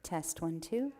Test 1, 2.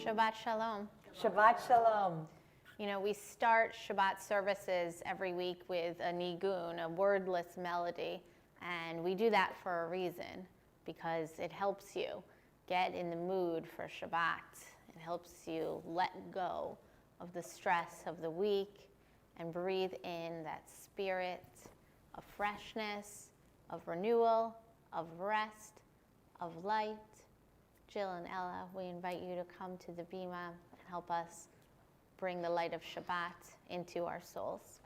Shabbat Shalom. Shabbat Shalom. You know, we start Shabbat services every week with a nigun, a wordless melody, and we do that for a reason, because it helps you get in the mood for Shabbat. It helps you let go of the stress of the week and breathe in that spirit of freshness, of renewal, of rest, of light. Jill and Ella, we invite you to come to the Bima and help us bring the light of Shabbat into our souls.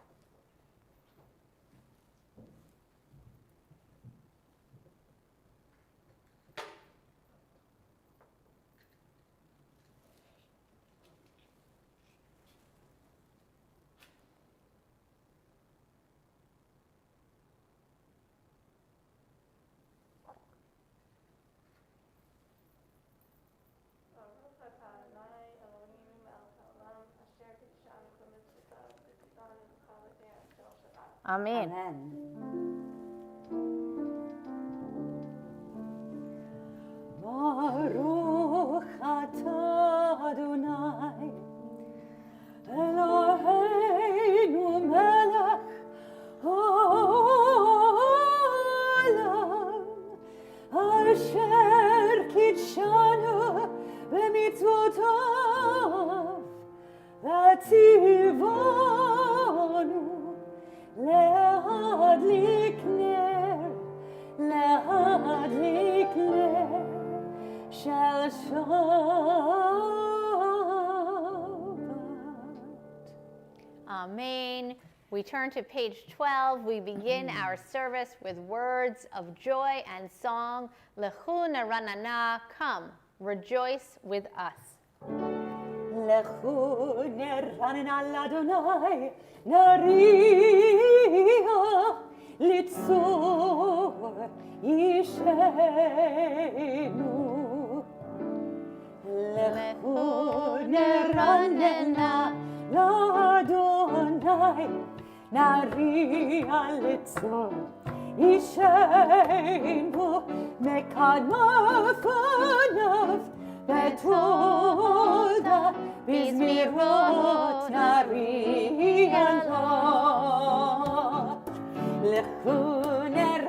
Amen. Baruch atah Adonai Eloheinu melech haolam asher kitshanu b'mitzvotav v'tzivanu להדליק נר של שבת. Amen. We turn to page 12. We begin our service with words of joy and song. Lechu neranana, come, rejoice with us. לכו נרננה לאדוני, נריע לצור אישנו. לכו נרננה לאדוני, נריע לצור אישנו, מקדמיו פניו בתודה בזמירות נריע לו. לכו נרננה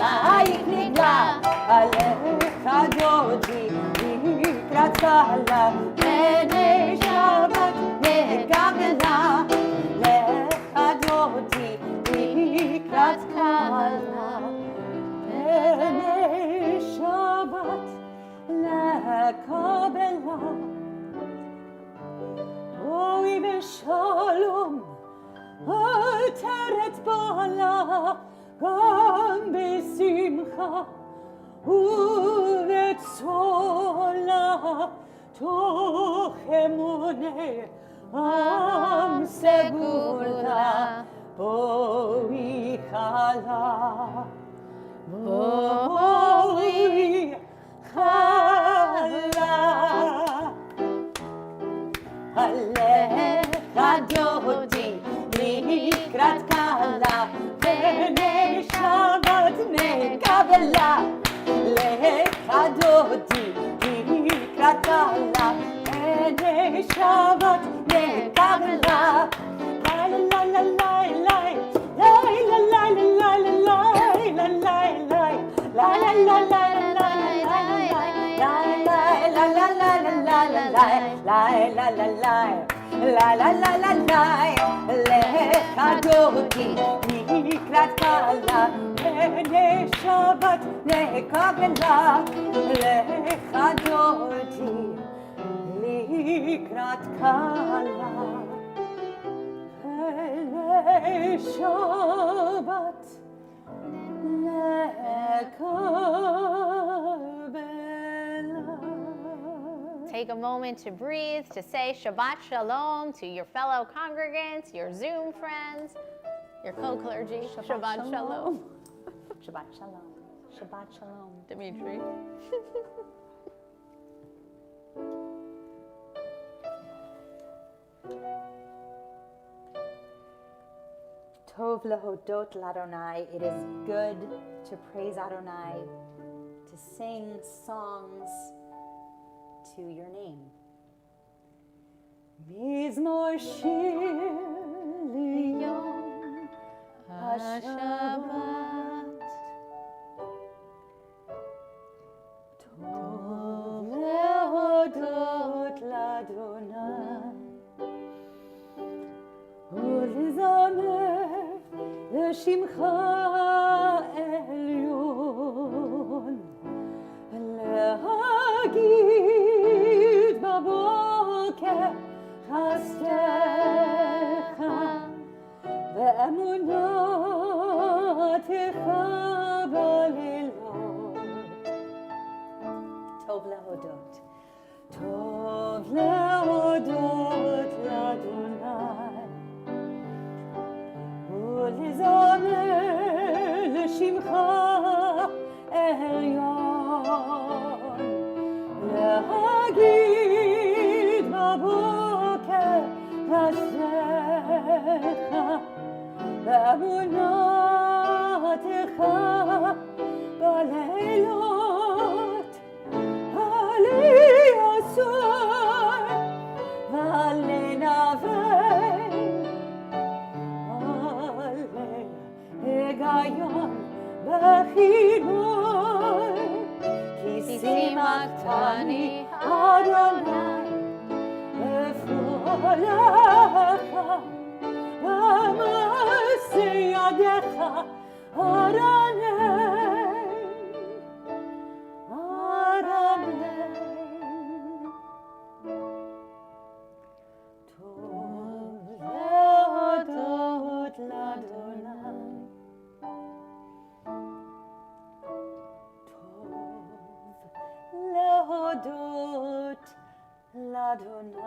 עלייך נגלה, עליך דודי לקראת קלה, פני שבת נקבלה, לך דודי לקראת קלה, פני שבת לקבלה. בואי בשלום, עטרת בעלה, גם בשמחה ובצהלה, תוך אמוני עם סגולה. בואי חלה, בואי חלה. עליך דודי לקראת קלה, פני שבת נקבלה. לך דודי לקראת קלה, פני שבת נקבלה. לי לה לה לה לה לה לה לה לה לה לה לה לך דודי לקראת קלה, פני שבת נקבלה. לך דודי לקראת קלה, פני שבת Take a moment to breathe, to say Shabbat Shalom to your fellow congregants, your Zoom friends, your co-clergy. Shabbat Shalom. Shabbat Shalom. Shabbat Shalom. Dimitri. Tov lehodot l'Adonai. It is good to praise Adonai, to sing songs to your name. Mizmor shir liyom HaShabbat. Tov lehodot l'Adonai. ולזמר לשמך עליון, להגיד בבוקר חסדך ואמונתך בלילות. טוב להודות, טוב להודות לאדוני, ולזמר לשמך עליון, להגיד בבוקר חסדך ואמונתך בלילות. עלי עשור ועלי נווה, היגיון בחיבור, כי שימחתני אדוני בפועלך, במעשה ידיך אדוני, אדוני. טוב להודות לאדוני, להודות לאדוני.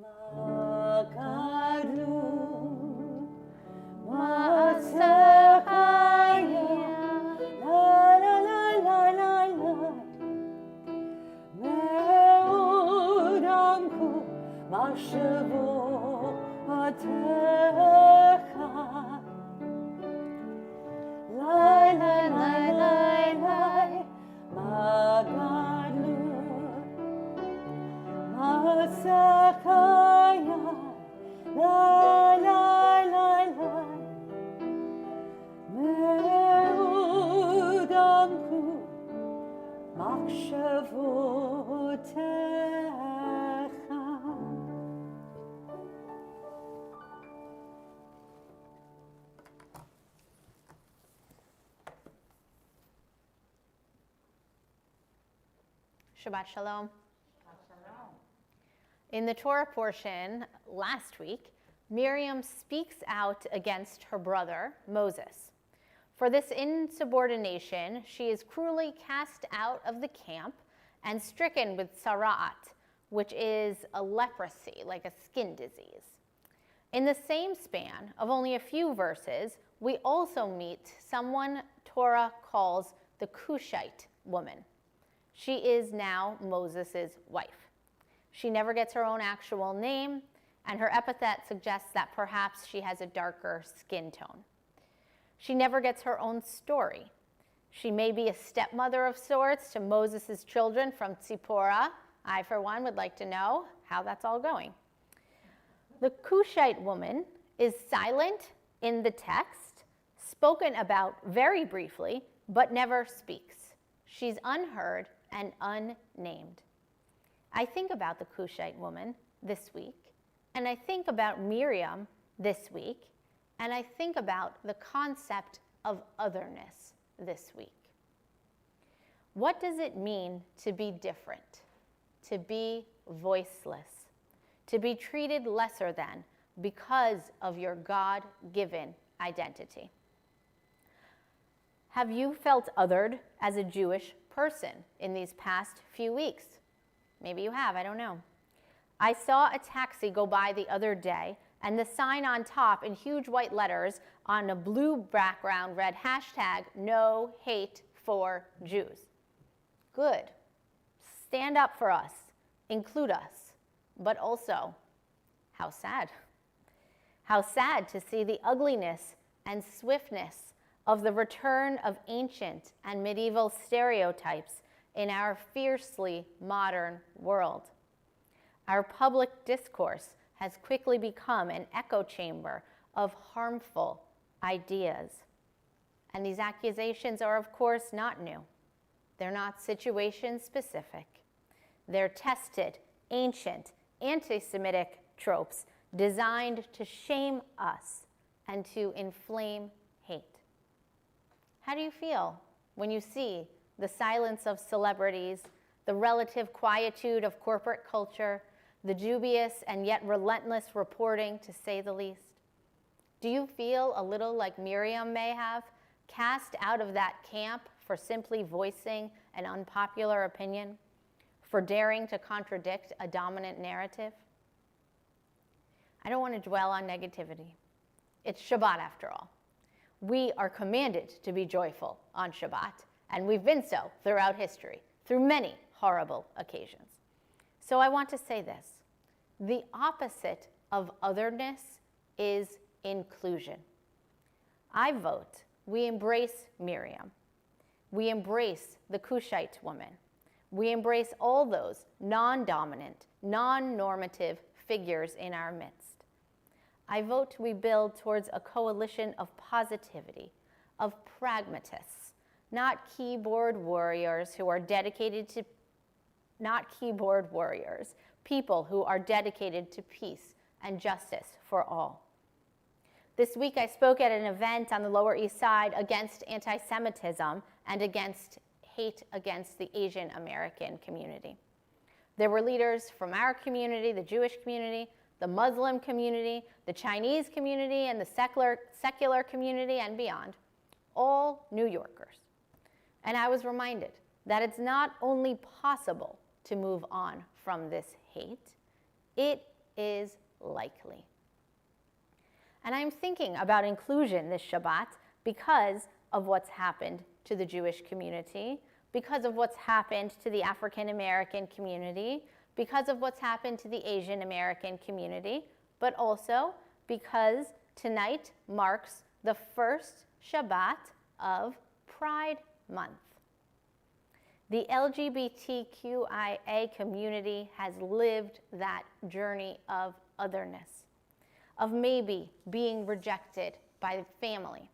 מה גדול מעשיך, לה לה לה לה לה לה, מאוד עמקו מחשבותיך. לי לי לי לי לי, מה גדול מעשיך. Shabbat Shalom. In the Torah portion last week, Miriam speaks out against her brother, Moses. For this insubordination, she is cruelly cast out of the camp and stricken with sara'at, which is a leprosy, like a skin disease. In the same span of only a few verses, we also meet someone Torah calls the Cushite woman. She is now Moses' wife. She never gets her own actual name, and her epithet suggests that perhaps she has a darker skin tone. She never gets her own story. She may be a stepmother of sorts to Moses' children from Tzipporah. I, for one, would like to know how that's all going. The Cushite woman is silent in the text, spoken about very briefly, but never speaks. She's unheard and unnamed. I think about the Cushite woman this week, and I think about Miriam this week, and I think about the concept of otherness this week. What does it mean to be different, to be voiceless, to be treated lesser than because of your God-given identity? Have you felt othered as a Jewish person in these past few weeks? Maybe you have, I don't know. I saw a taxi go by the other day, and the sign on top in huge white letters on a blue background read #No hate for Jews. Good. Stand up for us. Include us. But also, how sad. How sad to see the ugliness and swiftness of the return of ancient and medieval stereotypes in our fiercely modern world. Our public discourse has quickly become an echo chamber of harmful ideas. And these accusations are, of course, not new. They're not situation specific. They're tested, ancient, anti-Semitic tropes designed to shame us and to inflame hate. How do you feel when you see the silence of celebrities, the relative quietude of corporate culture, the dubious and yet relentless reporting, to say the least? Do you feel a little like Miriam may have, cast out of that camp for simply voicing an unpopular opinion, for daring to contradict a dominant narrative? I don't want to dwell on negativity. It's Shabbat after all. We are commanded to be joyful on Shabbat, and we've been so throughout history, through many horrible occasions. So I want to say this. The opposite of otherness is inclusion. I vote we embrace Miriam. We embrace the Cushite woman. We embrace all those non-dominant, non-normative figures in our midst. I vote we build towards a coalition of positivity, of pragmatists, not keyboard warriors who are dedicated to, people who are dedicated to peace and justice for all. This week I spoke at an event on the Lower East Side against anti-Semitism and against hate against the Asian American community. There were leaders from our community, the Jewish community, the Muslim community, the Chinese community, and the secular community and beyond, all New Yorkers. And I was reminded that it's not only possible to move on from this hate, it is likely. And I'm thinking about inclusion this Shabbat because of what's happened to the Jewish community, because of what's happened to the African American community, because of what's happened to the Asian American community, but also because tonight marks the first Shabbat of Pride Month. The LGBTQIA community has lived that journey of otherness, of maybe being rejected by family,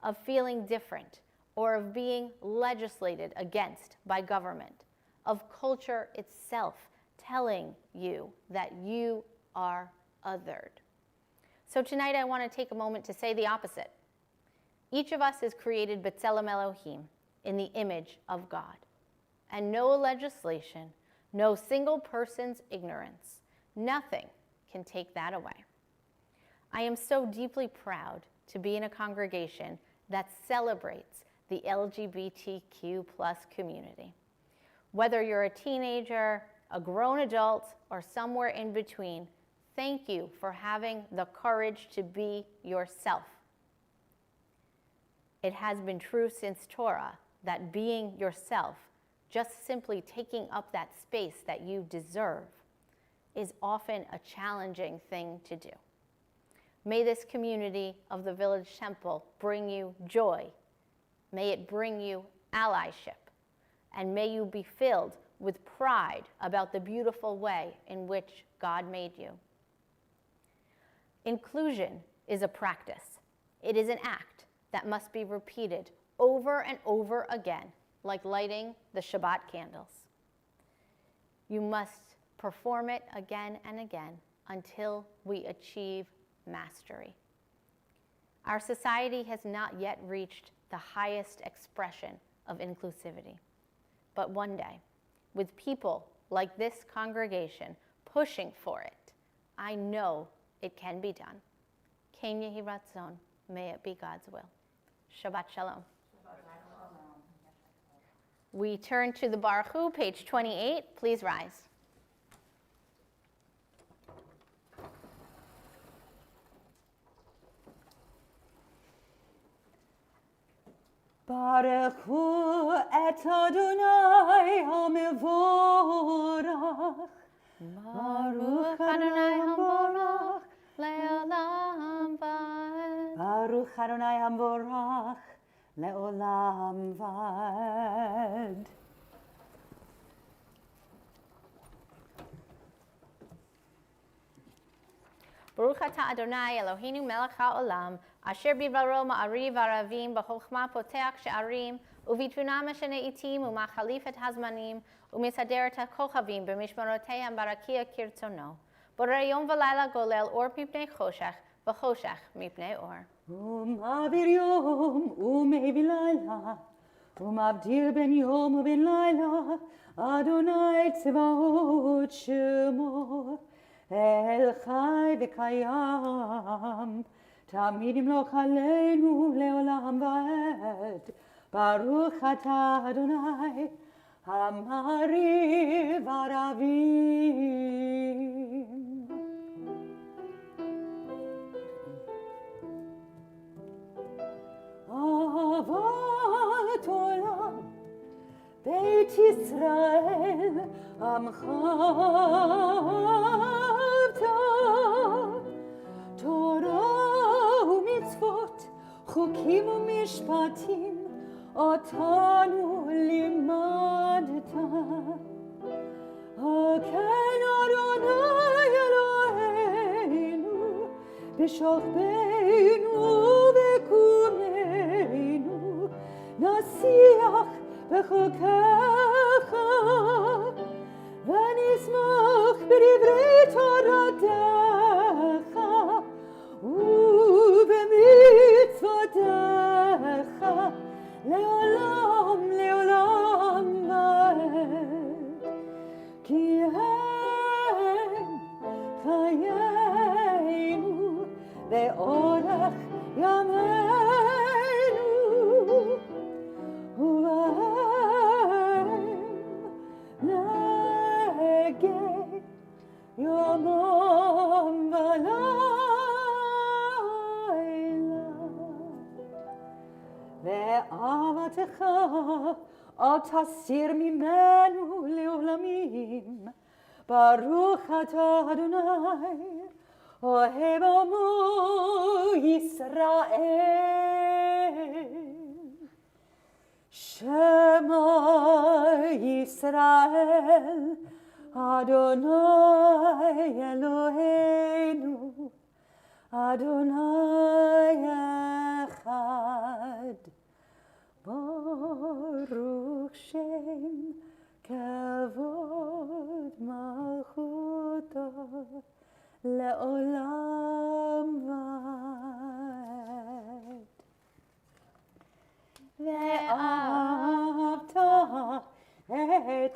of feeling different, or of being legislated against by government, of culture itself telling you that you are othered. So tonight I want to take a moment to say the opposite. Each of us is created B'Tselem Elohim, in the image of God. and no legislation, no single person's ignorance, nothing can take that away. I am so deeply proud to be in a congregation that celebrates the LGBTQ+ community. Whether you're a teenager, a grown adult, or somewhere in between, thank you for having the courage to be yourself. It has been true since Torah that being yourself, just simply taking up that space that you deserve, is often a challenging thing to do. May this community of the Village Temple bring you joy. May it bring you allyship. And may you be filled with pride about the beautiful way in which God made you. Inclusion is a practice. It is an act that must be repeated over and over again, like lighting the Shabbat candles. You must perform it again and again until we achieve mastery. Our society has not yet reached the highest expression of inclusivity. But one day, with people like this congregation pushing for it, I know it can be done. Ken Yehi Ratzon, may it be God's will. Shabbat Shalom. We turn to the Baruch Hu, page 28. Please rise. Baruch Hu et Adonai HaMevorach. Baruch Adonai HaMevorach le'olam vad. Baruch Adonai HaMevorach le'olam vad. Baruch atah Adonai Eloheinu melech ha'olam, asher bivaro ma'ariv aravim, b'chokhmah poteach she'arim, u'vitvuna meshane itim, u'machalif et hazmanim, u'misader et ha'kochavim, b'mishmaroteihem barakia kirtzono. Borei yom v'layla golel or mipnei choshech, v'choshech mipnei or. Ma'avir yom u'me'evil layla, u'mabdir ben yom u'ben layla, Adonai tzvaot shemo. El Chai v'Kayam, Tamid Yimloch Aleinu le'olam va'ed. Baruch atah Adonai, Hamariv Aravim. Avat olam, Beit Yisrael, Amcha. Torah u'mitzvot, chukim u'mishpatim, otanu limadta. Haken Adonai Eloheinu, b'shochbeinu v'kumeinu, nasiach b'chokecha, v'nismach b'divrei Toratecha, ובמצוותיך לעולם לעולם ועד. כי הם חיינו ואורך ימינו, ובהם נהגה יומם ולילה. ואהבתך אל תסיר ממנו לעולמים. ברוך אתה אדוני, אוהב עמו ישראל. שמע ישראל, אדוני אלוהינו, אדוני אחד. ברוך שם כבוד מלכותו לעולם ועד. ואהבת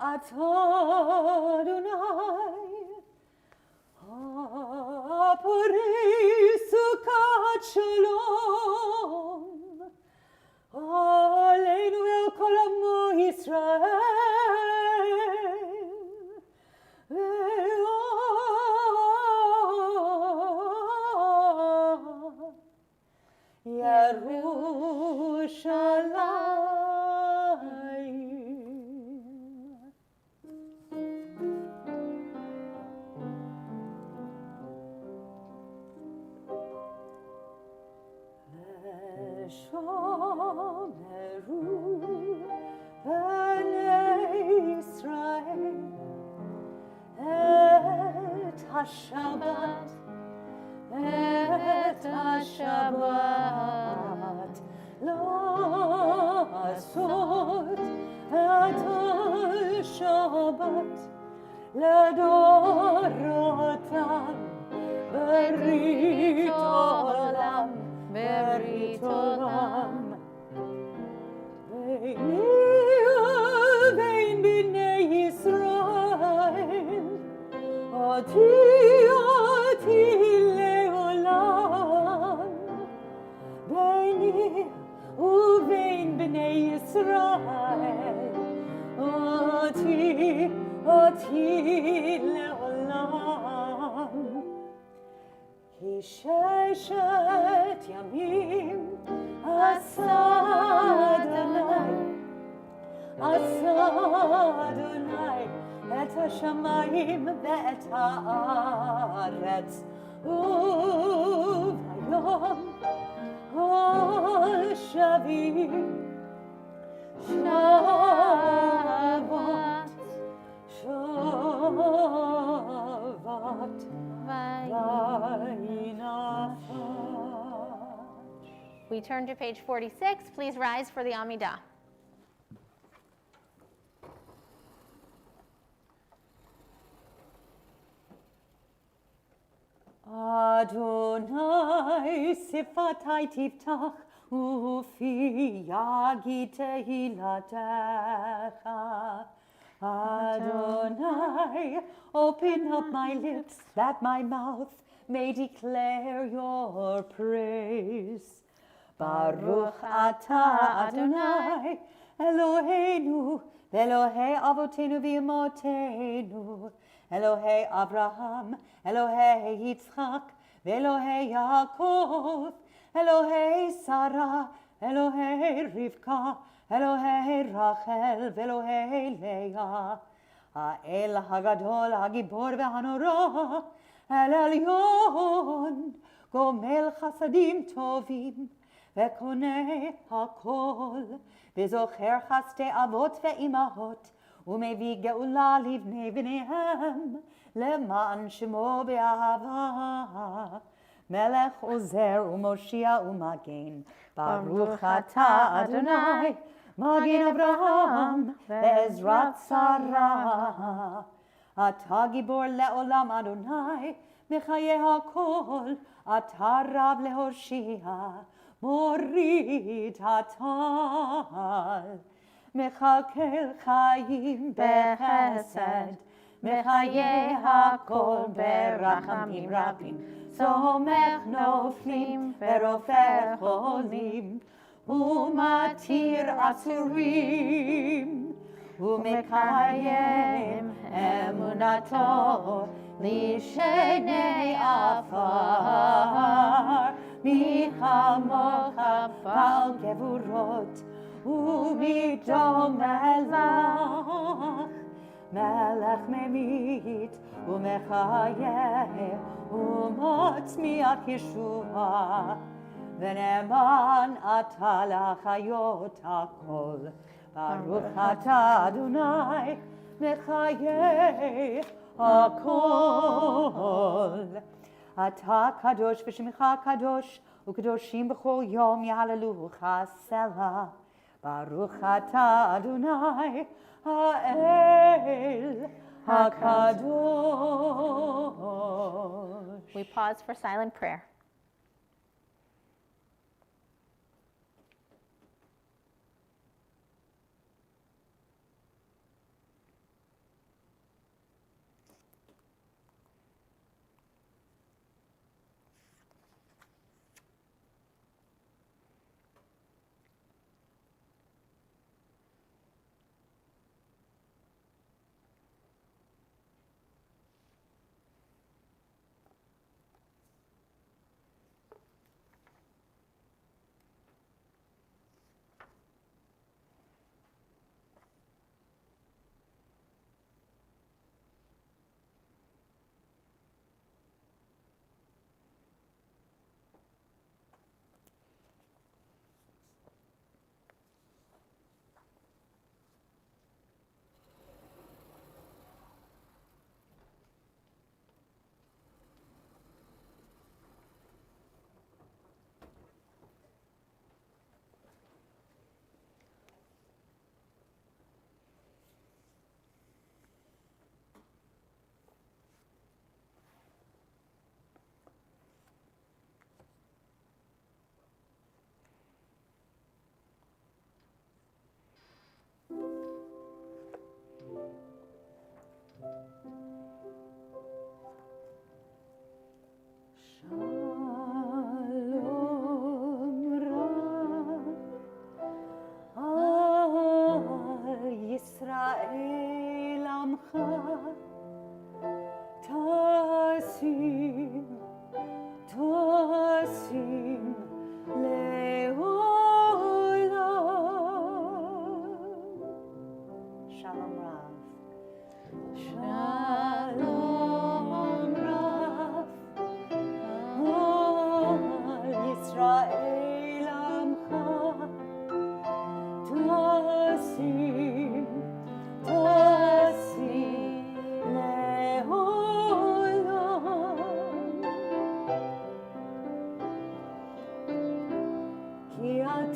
אתה אדוני, הפרי סוכת שלום, עלינו אל כל עמו ישראל, ירושלים. ושומרו בני ישראל את השבת, את השבת, לעשות את השבת לדורותם ברית עולם, ברית עולם. ביני ובין בני ישראל, אותי לעולם. ביני ובין בני ישראל, אותי לעולם. כי ששת ימים עשה אדוני את השמיים ואת הארץ, וביום השביעי שבת וינפש. We turn to page 46. Please rise for the Amidah. Adonai sifatai tiftach ufi yagi tehilatecha. Adonai, open up my lips that my mouth may declare your praise. Baruch atah Adonai Eloheinu Elohei avotenu v'imotenu, Elohei Abraham, Elohei Yitzchak, Elohei Yaakov, Elohei Sarah, Elohei Rivka, Elohei Rachel, Elohei Leah, Ha'el Hagadol, Hagibor ve'hanora, El Elyon, Gomel Chasadim Tovim, Ve'koneh HaKol, Ve'zocher Chaste Avot ve'imahot, ומביא גאולה לבני בניהם, למען שמו באהבה. מלך עוזר ומושיע ומגן, ברוך אתה אדוני, מגן אברהם ועזרת שרה. אתה גיבור לעולם אדוני, מחיי הכל, אתה רב להושיע, מוריד הטל. מחכל חיים בחסד, מחיי הכל ברחמים רבים, סומך נופלים ורופא חולים, ומתיר אסורים, ומקיים אמונתו לשני עפר. מי כמוך בעל גבורות ומדום מלך, מלך ממית ומחיה ומצמיח ישועה, ונאמן אתה לחיות הכל. ברוך אתה אדוני מחיי הכל. אתה קדוש ושמך קדוש, וקדושים בכל יום יהללוך סלה. ברוך אתה אדוני האל הקדוש. We pause for silent prayer.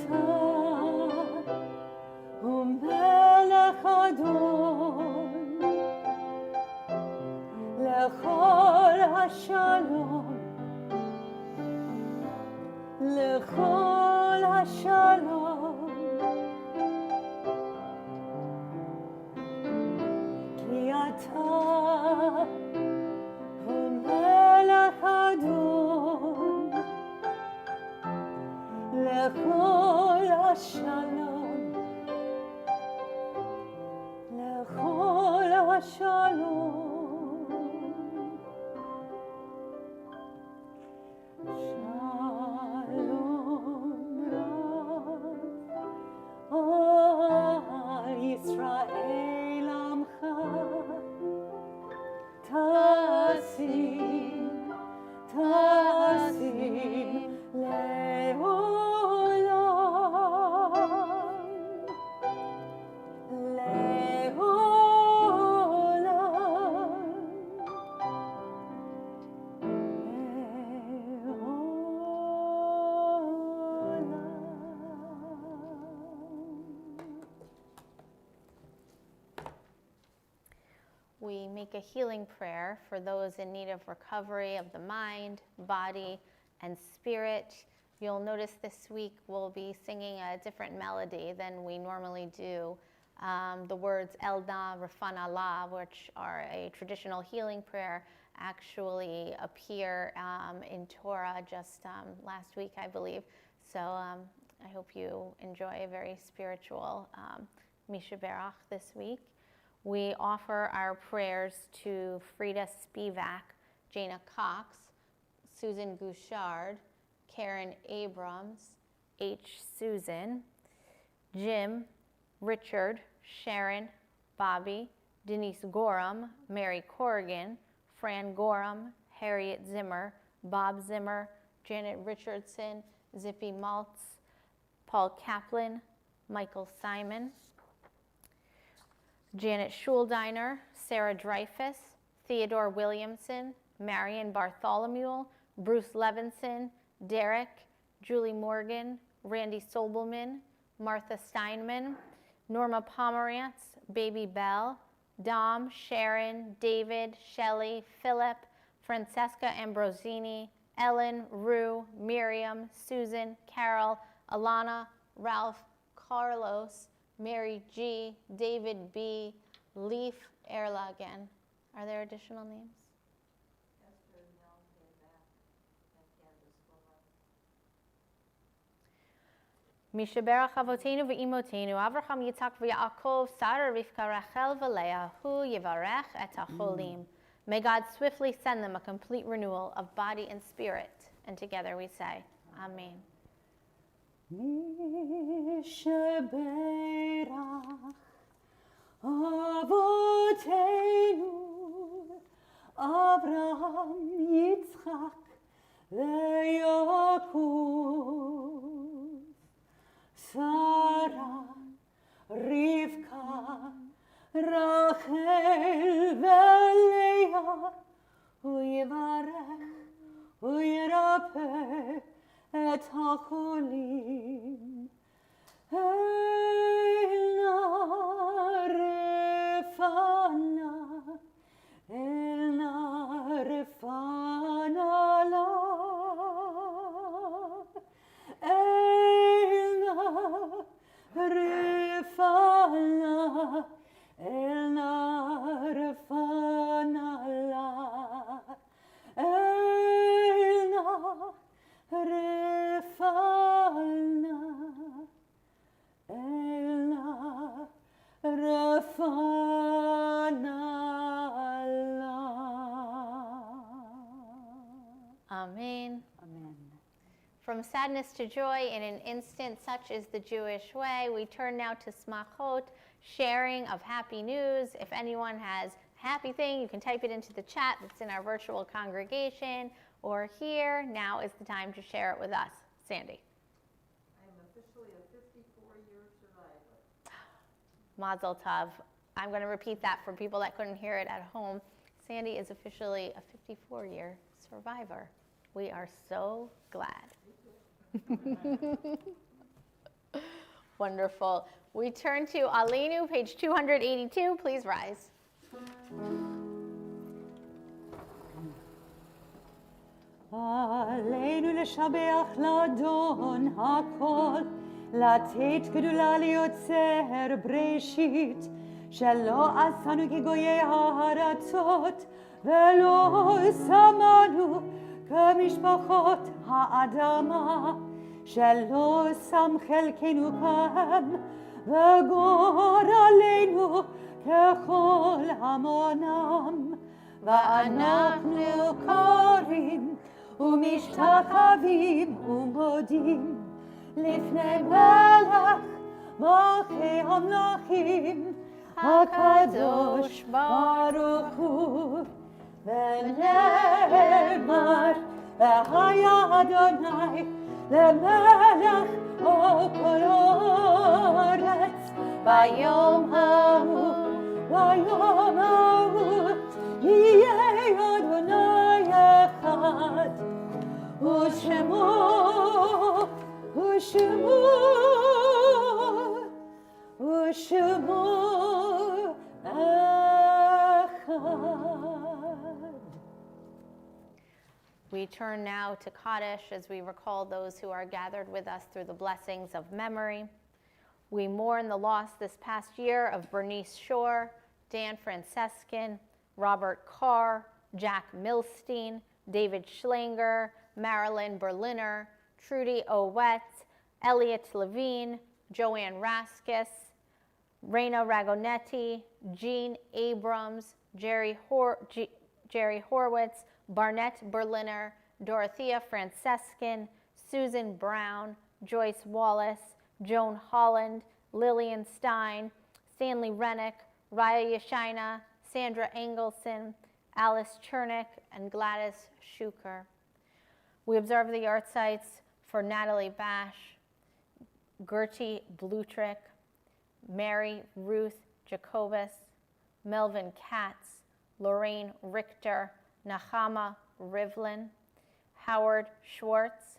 אתה הוא מלך אדון לכל השלום, לכל השלום, כי אתה הוא מלך אדון לכל השלום, לכל השלום. שלום רב על ישראל עמך, תשים, תשים לעולם, We make a healing prayer for those in need of recovery of the mind, body, and spirit. You'll notice this week we'll be singing a different melody than we normally do. The words Elna Rafan Allah, which are a traditional healing prayer, actually appear in Torah just last week, I believe. So I hope you enjoy a very spiritual Misha Berach this week. We offer our prayers to Frida Spivak, Jana Cox, Susan Gouchard, Karen Abrams, H. Susan, Jim, Richard, Sharon, Bobby, Denise Gorham, Mary Corrigan, Fran Gorham, Harriet Zimmer, Bob Zimmer, Janet Richardson, Zippy Maltz, Paul Kaplan, Michael Simon, Janet Schuldiner, Sarah Dreyfus, Theodore Williamson, Marion Bartholomew, Bruce Levinson, Derek, Julie Morgan, Randy Sobelman, Martha Steinman, Norma Pomerantz, Baby Bell, Dom, Sharon, David, Shelley, Philip, Francesca Ambrosini, Ellen, Rue, Miriam, Susan, Carol, Alana, Ralph, Carlos, Mary G, David B, Leaf Erlagen. Are there additional names? Mishaberach Avotenu ve'imotenu, Avraham, Yitzhak ve'Yaakov, Sarah, Rivka, Rachel, ve'Leah, Hu Yivarech et HaCholim. May God swiftly send them a complete renewal of body and spirit. And together we say, Amen. Mishaberach Avotenu, Avraham, Yitzchak, ve'Yaakov, Sarah, Rivka, Rachel, ve'Leah, Hu Yivarech, Hu Yirapeh et HaCholim. Elna Refana, Elna Refana la, Elna Refana, Elna Refana la, Elna Refana, Elna Refana la. Amen. Amen. From sadness to joy in an instant, such is the Jewish way. We turn now to smachot, sharing of happy news. If anyone has a happy thing, you can type it into the chat that's in our virtual congregation or here. Now is the time to share it with us. Sandy. I am officially a 54-year survivor. Mazel tov. I'm going to repeat that for people that couldn't hear it at home. Sandy is officially a 54-year survivor. We are so glad. Wonderful. We turn to Aleinu, page 282. Please rise. עלינו לשבח לאדון הכל, לתת גדולה ליוצר בראשית, שלא עשנו כגויי הארצות, ולא שמנו כמשפחות האדמה, שלא שם חלקנו כאן, וגורלנו ככל המונם, ואנחנו קוראים ומשתחווים ומודים לפני מלך מלכי המלכים הקדוש ברוך הוא. ונאמר והיה אדוני למלך על כל הארץ ביום ההוא יהיה אדוני אחד ושמו אחד. We turn now to Kaddish as we recall those who are gathered with us through the blessings of memory. We mourn the loss this past year of Bernice Shore, Dan Francescan, Robert Carr, Jack Milstein, David Schlanger, Marilyn Berliner, Trudy Owett, Elliot Levine, Joanne Raskus, Reina Ragonetti, Jean Abrams, Jerry Horwitz, Barnett Berliner, Dorothea Francescan, Susan Brown, Joyce Wallace, Joan Holland, Lillian Stein, Stanley Rennick, Raya Yashina, Sandra Engelson, Alice Chernick, and Gladys Schuker. We observe the yard sites for Natalie Bash, Gertie Blutrick, Mary Ruth Jacobus, Melvin Katz, Lorraine Richter, Nahama Rivlin, Howard Schwartz,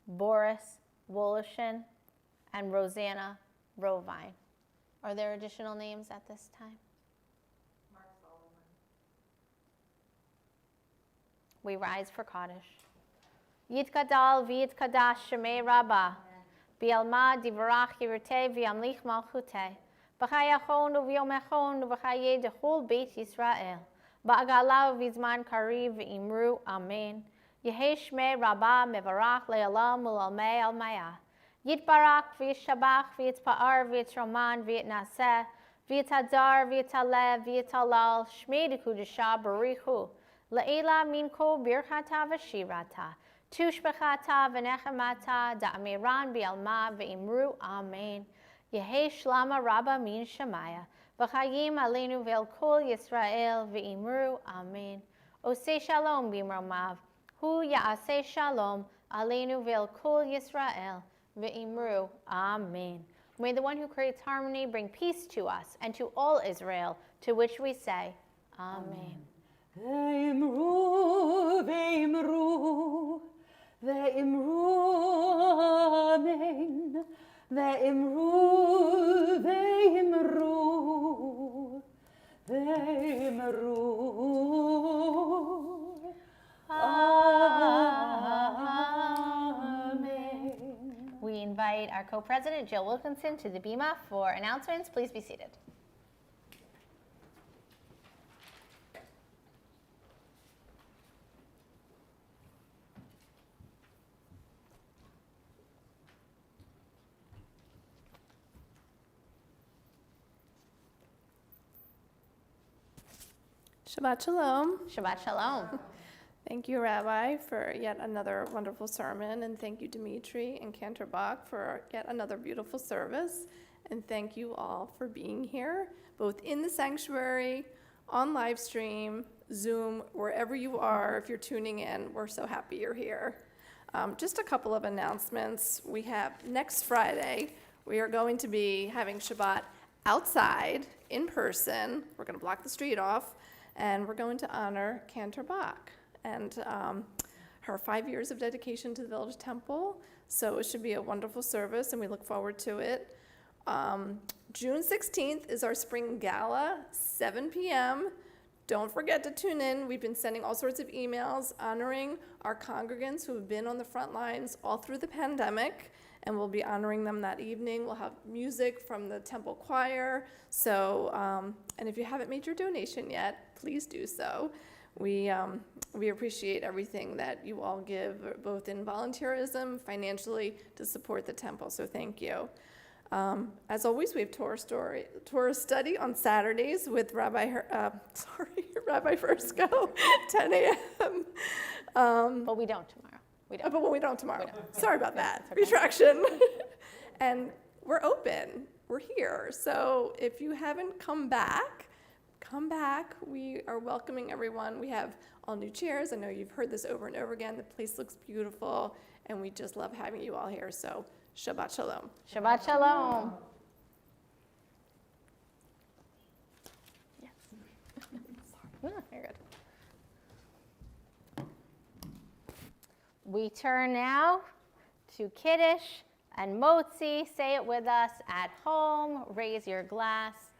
Boris Wolishin, and Rosanna Rovine. Are there additional names at this time? Mark Solomon. We rise for Kaddish. Yitkadal v'yitkadash shemei Rabbah, bi'alma divarach yirteh v'yamlich malchuteh, b'chayachon u'v'yomechon u'v'chayeh dechol beit Yisrael, ba'agala v'zman kariv v'imru amen. Yehei shmei Rabbah mevarach le'olam u'lalmei almayah. Yitbarak v'yishabach v'yitpa'ar v'yitroman v'yitnaseh v'yitadar v'yitaleh v'yitalal shmei dekudesha barichu le'ela minko birchata v'shirata tushbechata v'nechemata da'amiran bi'alma v'imru amen. Yehei shlama rabba min shemaya v'chayim aleinu ve'el kol Yisrael v'imru amen. Osei shalom b'imromav hu ya'aseh shalom aleinu ve'el kol Yisrael v'imru amen. May the one who creates harmony bring peace to us and to all Israel, to which we say, amen. Ve'imru, ve'imru, ve'imru, amen. Ve'imru, ve'imru, ve'imru, amen. We invite our co-president, Jill Wilkinson, to the bima for announcements. Please be seated. Shabbat Shalom. Shabbat Shalom. Thank you, Rabbi, for yet another wonderful sermon, and thank you, Dimitri and Cantor Bach, for yet another beautiful service. And thank you all for being here, both in the sanctuary, on live stream, Zoom, wherever you are. If you're tuning in, we're so happy you're here. Just a couple of announcements. We have next Friday, we are going to be having Shabbat outside, in person. We're going to block the street off, and we're going to honor Cantor Bach and her 5 years of dedication to the Village Temple. So it should be a wonderful service, and we look forward to it. June 16th is our spring gala, 7 p.m. Don't forget to tune in. We've been sending all sorts of emails honoring our congregants who have been on the front lines all through the pandemic, and we'll be honoring them that evening. We'll have music from the Temple Choir. So, and if you haven't made your donation yet, please do so. We appreciate everything that you all give, both in volunteerism, financially, to support the temple. So thank you. As always, we have Torah study on Saturdays with Rabbi Fursko, 10 a.m. But we don't tomorrow. We don't. But we don't tomorrow. We don't. Sorry about that. That's okay. Retraction. And we're open. We're here. So if you haven't come back. We are welcoming everyone. We have all new chairs. I know you've heard this over and over again. The place looks beautiful, and we just love having you all here. So Shabbat Shalom. Shabbat Shalom. Yes. No, you're good. We turn now to Kiddush and Motzi. Say it with us at home. Raise your glass.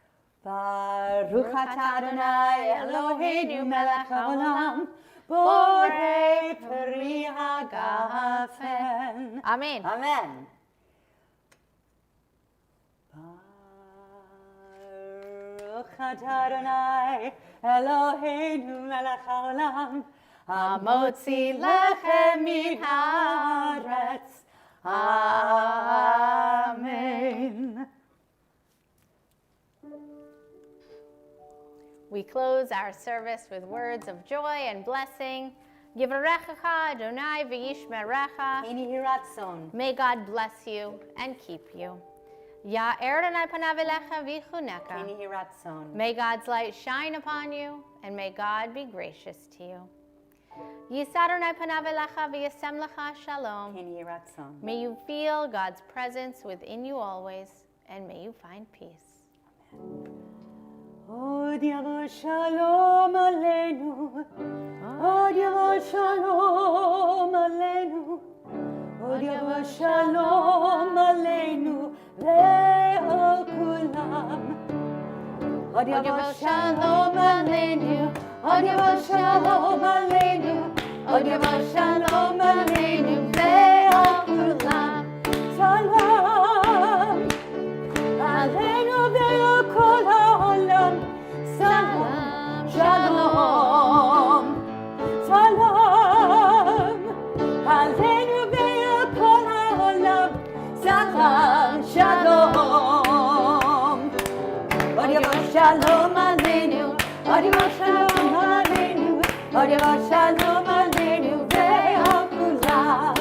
Baruch atah Adonai Eloheinu melech haolam, borei peri hagafen. Amen. Amen. Baruch atah Adonai Eloheinu melech haolam, hamotzi lechem min haaretz. Amen. We close our service with words of joy and blessing. Yivarechecha Adonai v'yishmerecha. Ini hiratzon. May God bless you and keep you. Ya'er Adonai panav elecha v'yichuneka. Ini hiratzon. May God's light shine upon you, and may God be gracious to you. Yisad Adonai panav elecha v'yasem lecha shalom. Ini hiratzon. May you feel God's presence within you always, and may you find peace. Od yavo shalom aleinu, od yavo shalom aleinu, od yavo shalom aleinu ve'al kulam. Od yavo shalom aleinu, od yavo shalom aleinu, od yavo shalom aleinu ve'al kulam. Salam aleinu ve'al kol ha'olam. Salam, shalom, salam, aleinu ve'al kol ha'olam. Salam, shalom. Od yavo shalom aleinu, od yavo shalom aleinu, od yavo shalom aleinu ve'al kulam.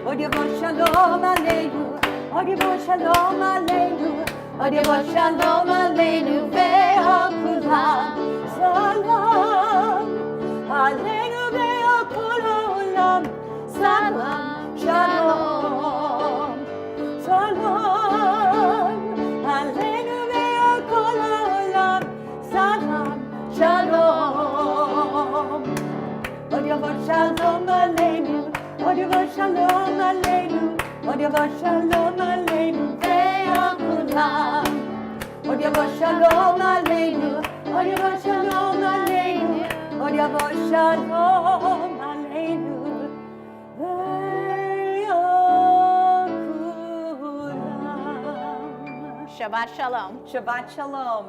Od yavo shalom aleinu, od yavo shalom aleinu, od yavo shalom aleinu ve'al kulam. Salam, aleinu ve'al kol ha'olam. Salam, shalom, salam, aleinu ve'al kol ha'olam. Salam, shalom. Od yavo shalom aleinu, od yavo shalom aleinu, od yavo shalom aleinu ve'al kulam. Od yavo shalom aleinu, od yavo shalom aleinu, od yavo shalom aleinu ve'al kulam. Shabbat Shalom. Shabbat shalom.